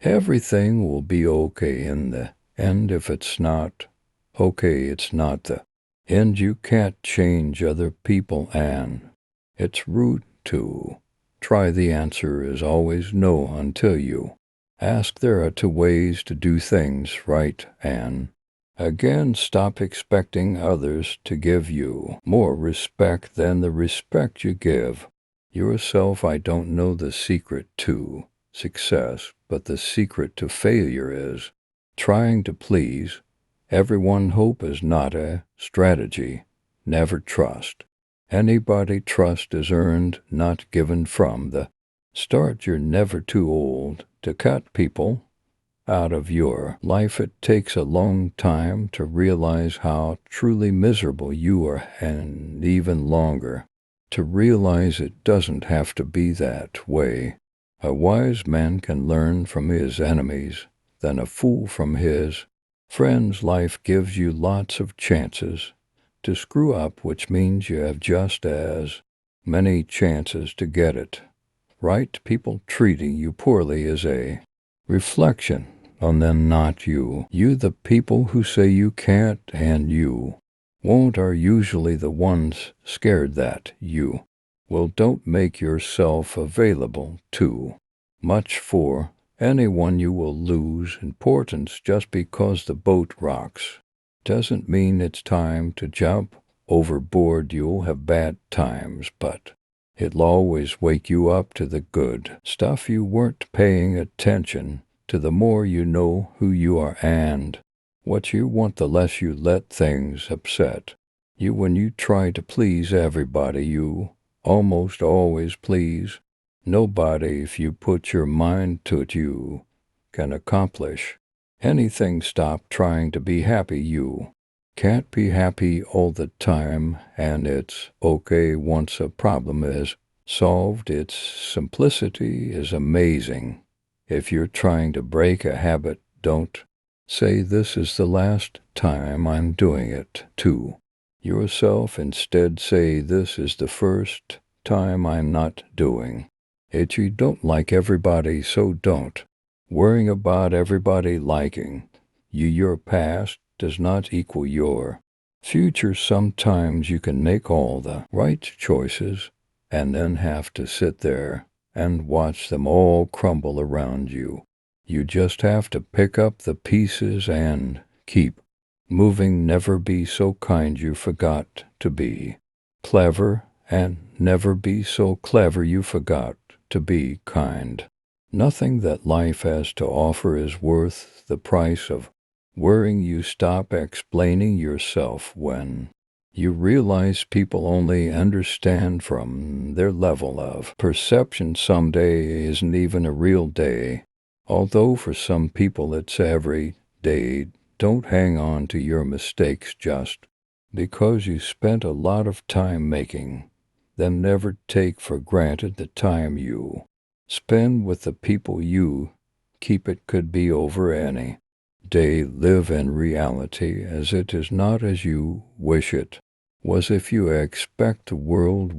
Everything will be okay in the end. If it's not okay, it's not the end. You can't change other people, and it's rude to try. The answer is always no until you ask. There are two ways to do things right, and again, stop expecting others to give you more respect than the respect you give yourself. I don't know the secret to success, but the secret to failure is trying to please everyone. Hope is not a strategy. Never trust anybody. Trust is earned, not given from the start. You're never too old to cut people out of your life. It takes a long time to realize how truly miserable you are, and even longer to realize it doesn't have to be that way. A wise man can learn from his enemies than a fool from his friends. Life gives you lots of chances to screw up, which means you have just as many chances to get it right. People treating you poorly is a reflection on them, not you. The people who say you can't and you won't are usually the ones scared that you will. Don't make yourself available too much for anyone. You will lose importance just because the boat rocks. Doesn't mean it's time to jump overboard. You'll have bad times, but it'll always wake you up to the good stuff. You weren't paying attention to the more you know who you are and what you want, the less you let things upset you. When you try to please everybody, you almost always please nobody. If you put your mind to it, you can accomplish anything. Stop trying to be happy. You can't be happy all the time, and it's okay once a problem is solved. Its simplicity is amazing. If you're trying to break a habit, don't say, "This is the last time I'm doing it," to yourself. Instead, say, "This is the first time I'm not doing it." You don't like everybody, so don't worrying about everybody liking you. Your past does not equal your future. Sometimes you can make all the right choices and then have to sit there and watch them all crumble around you. You just have to pick up the pieces and keep moving. Never be so kind you forgot to be clever, and never be so clever you forgot to be kind. Nothing that life has to offer is worth the price of worrying. You stop explaining yourself when you realize people only understand from their level of perception. Some day isn't even a real day, although for some people it's every day. Don't hang on to your mistakes just because you spent a lot of time making them. Never take for granted the time you spend with the people you keep. It could be over any day. Live in reality as it is, not as you wish it was. If you expect the world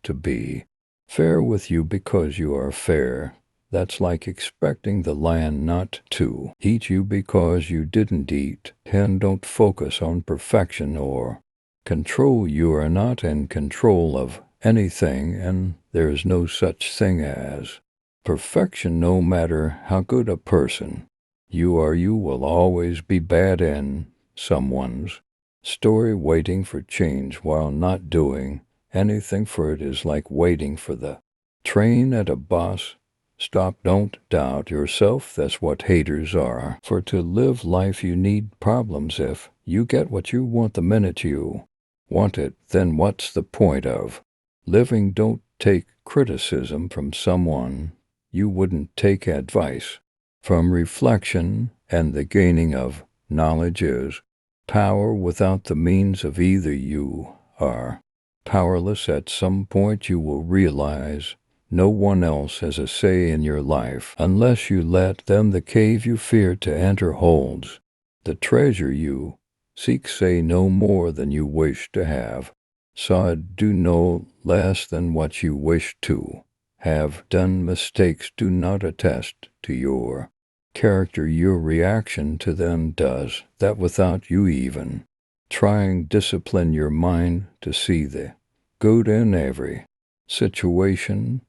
to be fair with you because you are fair, that's like expecting the land not to eat you because you didn't eat. And don't focus on perfection or control. You are not in control of anything, and there is no such thing as perfection. No matter how good a person you are, you will always be bad in someone's story. Waiting for change while not doing anything for it is like waiting for the train at a bus stop. Don't doubt yourself. That's what haters are. For to live life you need problems. If you get what you want the minute you want it, then what's the point of living? Don't take criticism from someone you wouldn't take advice from. Reflection and the gaining of knowledge is power. Without the means of either, you are powerless. At some point you will realize no one else has a say in your life unless you let them. The cave you fear to enter holds the treasure you seek. Say no more than you wish to have. Do no less than what you wish to have done. Mistakes do not attest to your character your reaction to them does that without you even trying. Discipline your mind to see the good in every situation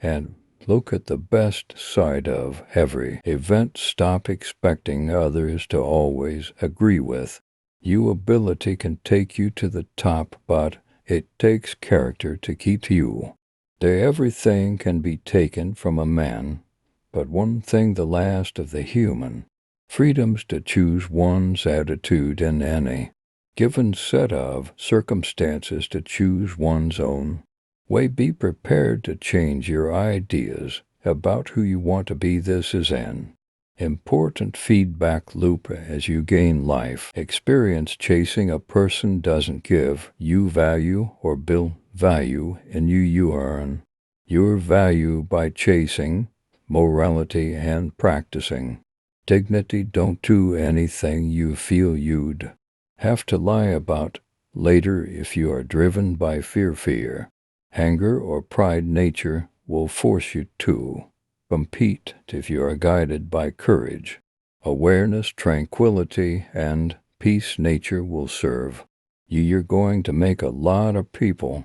and look at the best side of every event. Stop expecting others to always agree with you. Ability can take you to the top, but it takes character to keep you there. Everything can be taken from a man, but one thing the last of the human freedoms to choose one's attitude in any given set of circumstances, to choose one's own way. Be prepared to change your ideas about who you want to be. This is an important feedback loop as you gain life experience. Chasing a person doesn't give you value or build value in you. You earn your value by chasing morality and practicing dignity. Don't do anything you feel you'd have to lie about later. If you are driven by fear, anger, or pride, nature will force you to compete. If you are guided by courage, awareness, tranquility, and peace, nature will serve you. You're going to make a lot of people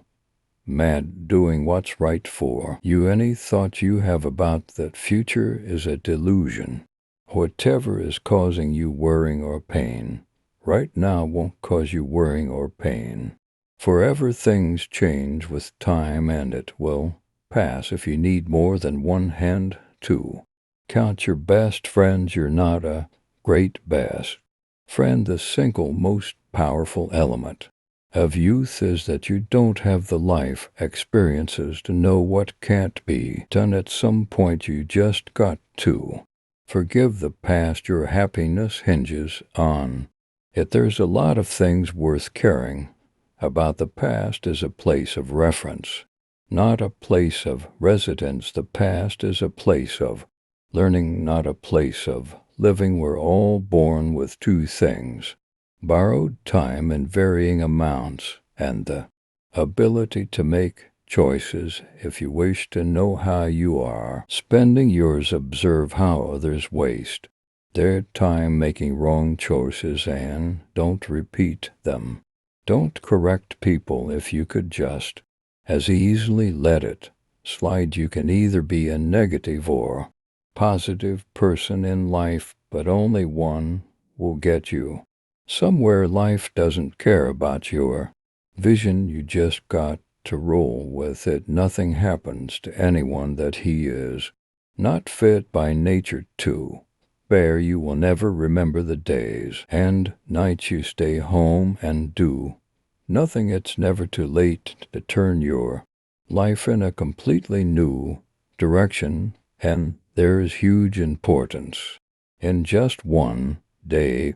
mad doing what's right for you. Any thought you have about that future is a delusion. Whatever is causing you worrying or pain right now won't cause you worrying or pain forever. Things change with time and it will pass. If you need more than one hand to count your best friends, you're not a great best friend. The single most powerful element of youth is that you don't have the life experiences to know what can't be done. At some point you just got to forgive the past. Your happiness hinges on it. There's a lot of things worth caring about. The past is a place of reference, not a place of residence. The past is a place of learning, not a place of living. We're all born with two things: borrowed time in varying amounts, and the ability to make choices. If you wish to know how you are spending yours, observe how others waste their time making wrong choices and don't repeat them. Don't correct people. If you could just as easily let it slide. You can either be a negative or positive person in life, but only one will get you somewhere. Life doesn't care about your vision. You just got to roll with it. Nothing happens to anyone that he is not fit by nature to bear. You will never remember the days and nights you stay home and do nothing. It's never too late to turn your life in a completely new direction, and there is huge importance in just one day.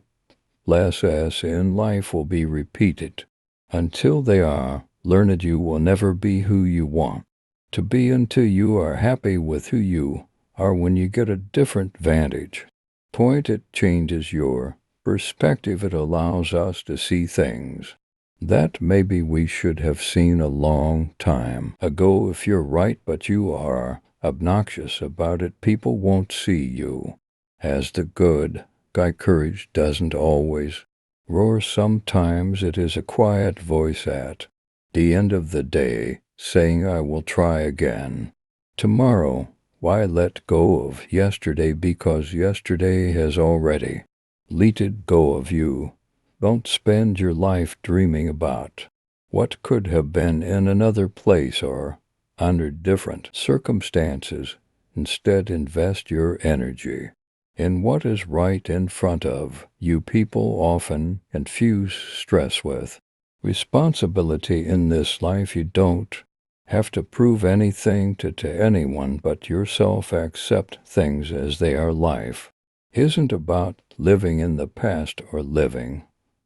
Lessons in life will be repeated until they are learned. You will never be who you want to be until you are happy with who you are. When you get a different vantage point, it changes your perspective. It allows us to see things that maybe we should have seen a long time ago. If you're right but you are obnoxious about it, people won't see you as the good guy. Courage doesn't always roar. Sometimes it is a quiet voice at the end of the day saying, I will try again tomorrow. Why let go of yesterday? Because yesterday has already let go of you. Don't spend your life dreaming about what could have been in another place or under different circumstances. Instead, invest your energy in what is right in front of you. People often confuse stress with responsibility in this life. You don't have to prove anything to anyone but yourself. Accept things as they are. Life isn't about living in the past or living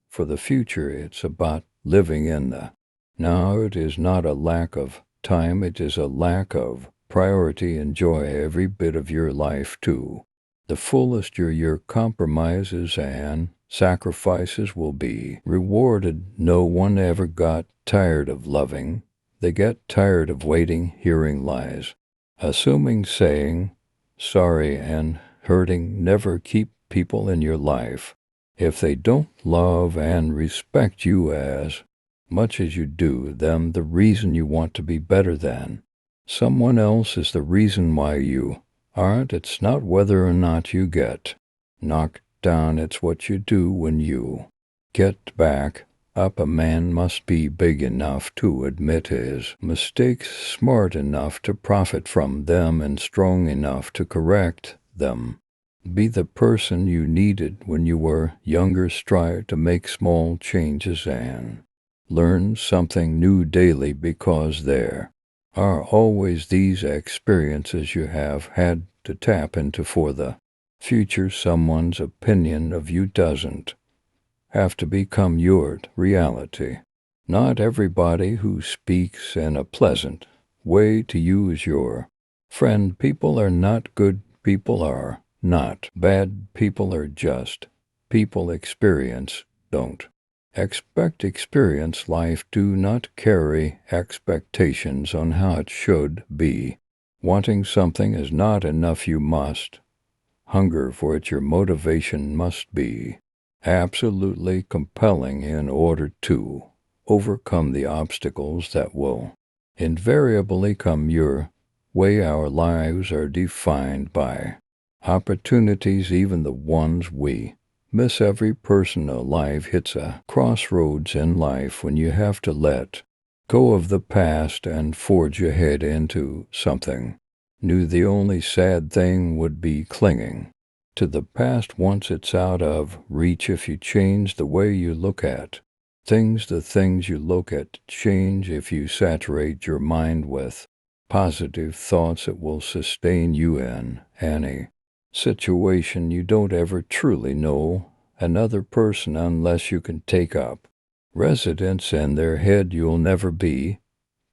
for the future. It's about living in the now. It is not a lack of time, it is a lack of priority. Enjoy every bit of your life to the fullest. Your compromises and sacrifices will be rewarded. No one ever got tired of loving. They get tired of waiting, hearing lies, assuming, saying sorry, and hurting. Never keep people in your life if they don't love and respect you as much as you do them. The reason you want to be better than someone else is the reason why you aren't. It's not whether or not you get knocked down, it's what you do when you get back up. A man must be big enough to admit his mistakes, smart enough to profit from them, and strong enough to correct them. Be the person you needed when you were younger. Strive to make small changes and learn something new daily, because there are always these experiences you have had to tap into for the future. Someone's opinion of you doesn't have to become your reality. Not everybody who speaks in a pleasant way to you is your friend. People are not good. People are not bad. People are just people. Experience. Don't expect experience. Life. Do not carry expectations on how it should be. Wanting something is not enough. You must hunger for it. Your motivation must be absolutely compelling in order to overcome the obstacles that will invariably come your way. Our lives are defined by opportunities, even the ones we miss. Every person alive hits a crossroads in life when you have to let go of the past and forge ahead into something new. The only sad thing would be clinging to the past once it's out of reach. If you change the way you look at things, the things you look at change. If you saturate your mind with positive thoughts, it will sustain you in any situation. You don't ever truly know another person unless you can take up residence in their head. You'll never be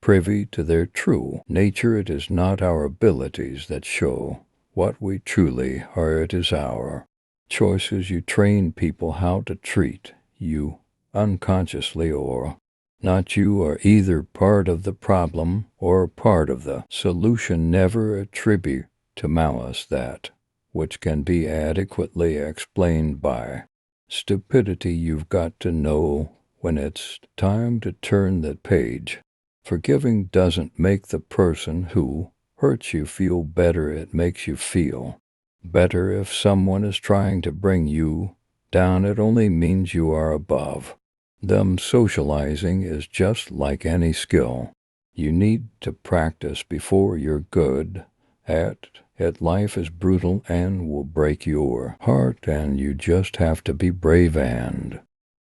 privy to their true nature. It is not our abilities that show what we truly are. It is our choices. You train people how to treat you unconsciously or not. You are either part of the problem or part of the solution. Never attribute to malice that which can be adequately explained by stupidity. You've got to know when it's time to turn that page. Forgiving doesn't make the person who hurts you feel better. It makes you feel better. If someone is trying to bring you down, it only means you are above them. Socializing is just like any skill. You need to practice before you're good at it. Life is brutal and will break your heart, and you just have to be brave and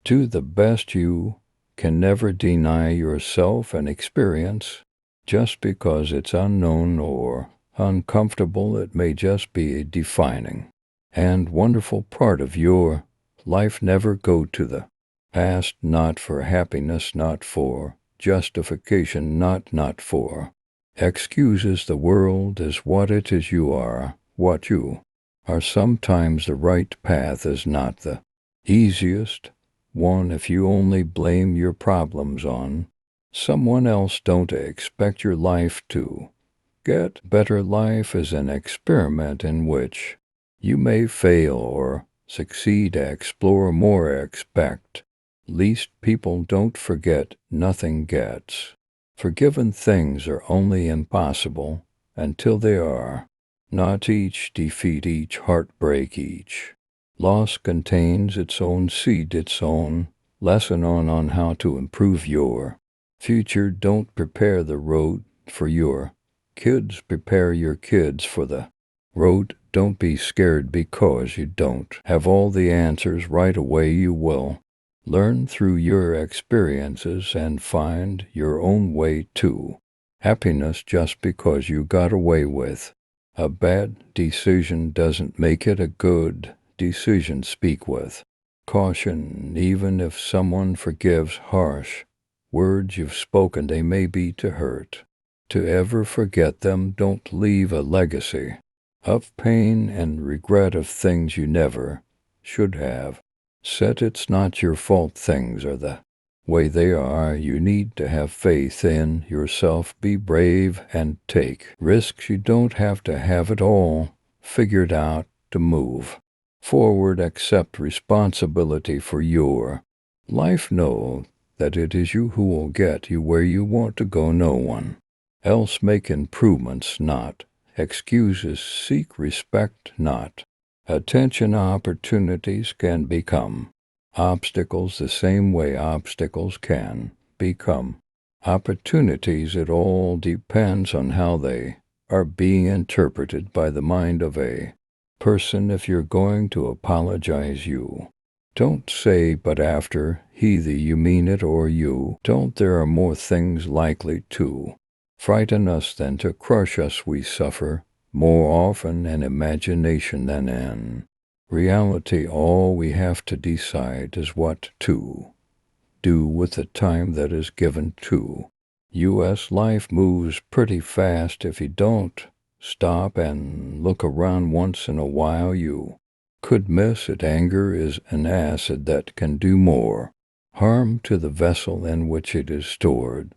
do the best you can. Never deny yourself an experience just because it's unknown or uncomfortable. It may just be a defining and wonderful part of your life. Never go to the past, not for happiness, not for justification, not for excuses. The world is what it is. You are what you are. Sometimes the right path is not the easiest one. If you only blame your problems on someone else, don't expect your life to get better. Life is an experiment in which you may fail or succeed. Explore more. Expect least. People don't forget. Nothing gets forgiven. Things are only impossible until they are not. Each defeat, each heartbreak, each loss contains its own seed, its own lesson on how to improve your future. Don't prepare the road for your kids. Prepare your kids for the road. Don't be scared because you don't have all the answers right away. You will learn through your experiences and find your own way to happiness. Just because you got away with a bad decision doesn't make it a good decision. Speak with caution. Even if someone forgives harsh words you've spoken, they may be to hurt. To ever forget them. Don't leave a legacy of pain and regret of things you never should have said. It's not your fault. Things are the way they are. You need to have faith in yourself. Be brave and take risks. You don't have to have it all figured out to move forward, accept responsibility for your life. Know that it is you who will get you where you want to go, no one else. Make improvements, not excuses. Seek respect, not attention. Opportunities can become obstacles the same way obstacles can become opportunities. It all depends on how they are being interpreted by the mind of a person. If you're going to apologize, you don't say, but after, either you mean it or you don't. There are more things likely to frighten us than to crush us. We suffer more often in imagination than in reality. All we have to decide is what to do with the time that is given to us. Life moves pretty fast. If you don't stop and look around once in a while, you could miss it. Anger is an acid that can do more harm to the vessel in which it is stored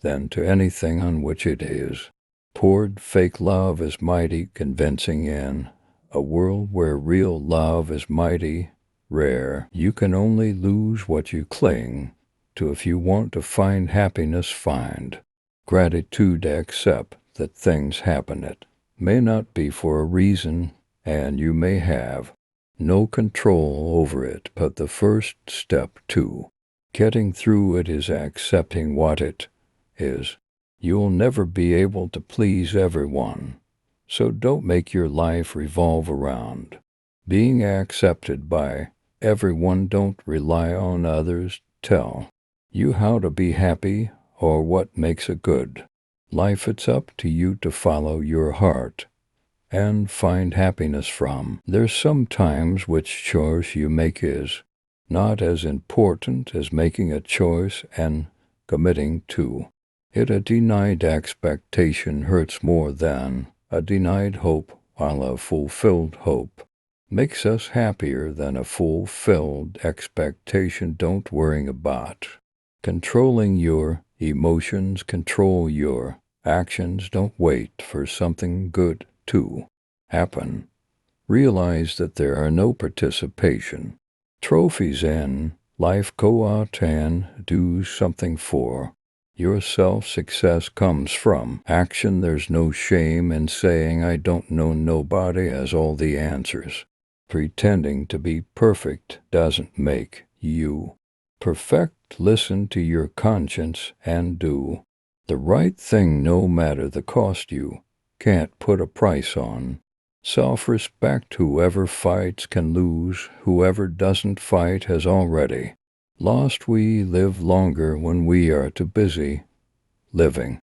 than to anything on which it is poured. Fake love is mighty convincing in a world where real love is mighty rare. You can only lose what you cling to. If you want to find happiness, find gratitude. Accept that things happen. It may not be for a reason, and you may have no control over it, but the first step to getting through it is accepting what it is. You'll never be able to please everyone, so don't make your life revolve around being accepted by everyone. Don't rely on others tell you how to be happy or what makes a good life. It's up to you to follow your heart and find happiness from there. Sometimes which choice you make is not as important as making a choice and committing to it. A denied expectation hurts more than a denied hope, while a fulfilled hope makes us happier than a fulfilled expectation. Don't worry about controlling your emotions, control your actions. Don't wait for something good to happen. Realize that there are no participation trophies in life. Go out and do something for yourself. Success comes from action. There's no shame in saying I don't know. Nobody has all the answers. Pretending to be perfect doesn't make you perfect. Listen to your conscience and do the right thing no matter the cost. You can't put a price on self-respect. Whoever fights can lose. Whoever doesn't fight has already lost. We live longer when we are too busy living.